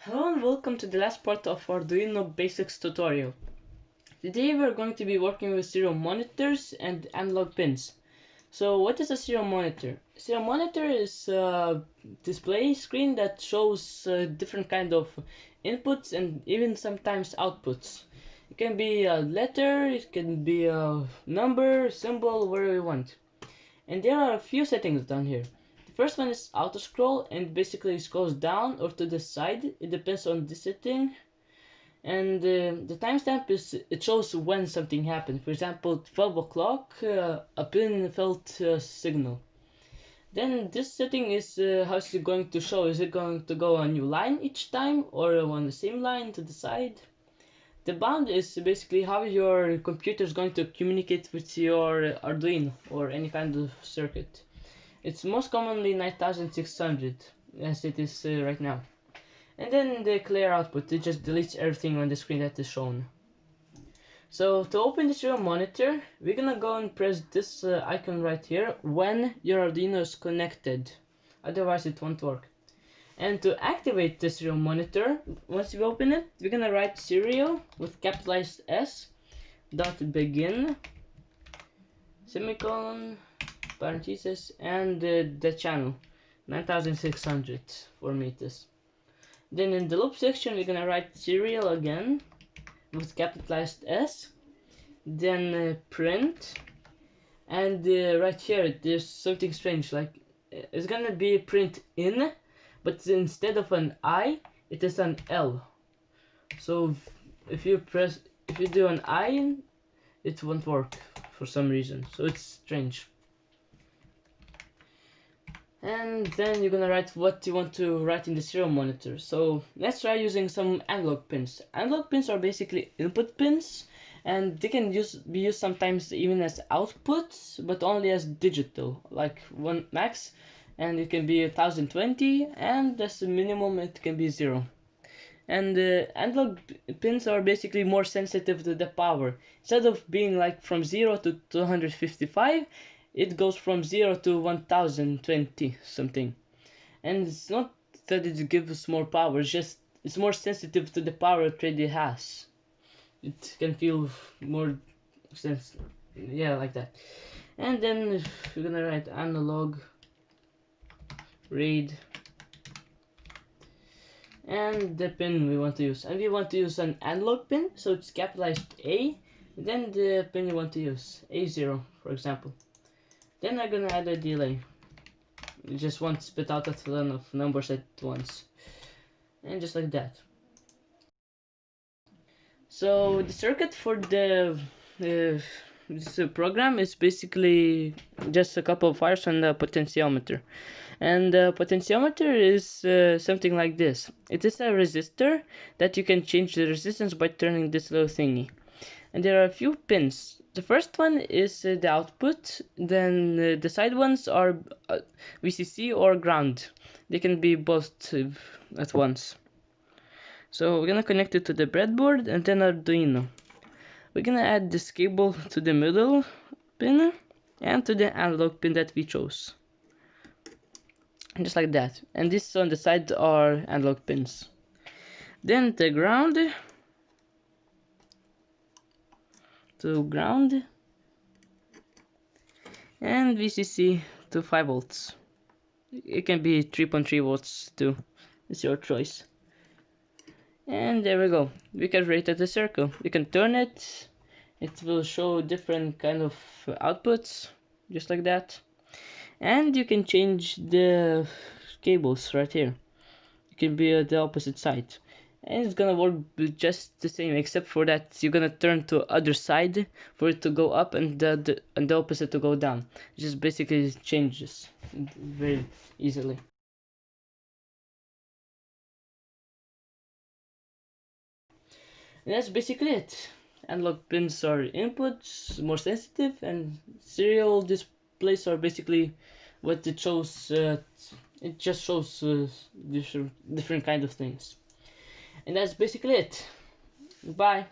Hello and welcome to the last part of Arduino Basics tutorial. Today we're going to be working with serial monitors and analog pins. So what is a serial monitor? A serial monitor is a display screen that shows different kind of inputs and even sometimes outputs. It can be a letter, it can be a number, symbol, whatever you want. And there are a few settings down here. The first one is auto scroll, and basically scrolls down or to the side. It depends on the setting. And the timestamp is it shows when something happened. For example, 12 o'clock, a pin felt a signal. Then this setting is how is it going to show? Is it going to go a new line each time or on the same line to the side? The bound is basically how your computer is going to communicate with your Arduino or any kind of circuit. It's most commonly 9600 as it is right now. And then the clear output, it just deletes everything on the screen that is shown. So to open the serial monitor, we're gonna go and press this icon right here when your Arduino is connected. Otherwise it won't work. And to activate the serial monitor, once you open it, we're gonna write serial with capitalized S dot begin semicolon parenthesis and the channel 9600 for meters. Then in the loop section we're gonna write serial again with capitalized S, then print, and right here there's something strange, like it's gonna be print in, but instead of an I it is an L. So if you do an I, it won't work for some reason, so it's strange. And then you're gonna write what you want to write in the serial monitor. So let's try using some analog pins. Analog pins are basically input pins, and they can be used sometimes even as outputs, but only as digital, like one max, and it can be 1020, and as a minimum it can be 0. And analog pins are basically more sensitive to the power. Instead of being like from 0 to 255, it goes from 0 to 1020 something. And it's not that it gives more power, it's more sensitive to the power it already has. It can feel more sense, yeah, like that. And then we're gonna write analog read and the pin we want to use. And we want to use an analog pin, so it's capitalized A, then the pin you want to use, A0 for example. Then I'm gonna add a delay. You just want to spit out a ton of numbers at once. And just like that. So the circuit for this program is basically just a couple of wires and a potentiometer. And the potentiometer is something like this. It is a resistor that you can change the resistance by turning this little thingy. And there are a few pins. The first one is the output, then the side ones are VCC or ground. They can be both at once. So we're gonna connect it to the breadboard and then Arduino. We're gonna add this cable to the middle pin and to the analog pin that we chose. Just like that. And this on the side are analog pins. Then the ground to ground and VCC to 5 volts. It can be 3.3 volts too, it's your choice. And there we go, we can rotate the circle, we can turn it, it will show different kind of outputs, just like that. And you can change the cables right here, it can be the opposite side. And it's gonna work just the same, except for that you're gonna turn to other side for it to go up and the opposite to go down. It just basically changes very easily. And that's basically it. Analog pins are inputs, more sensitive, and serial displays are basically what it shows. It just shows different kind of things. And that's basically it. Bye.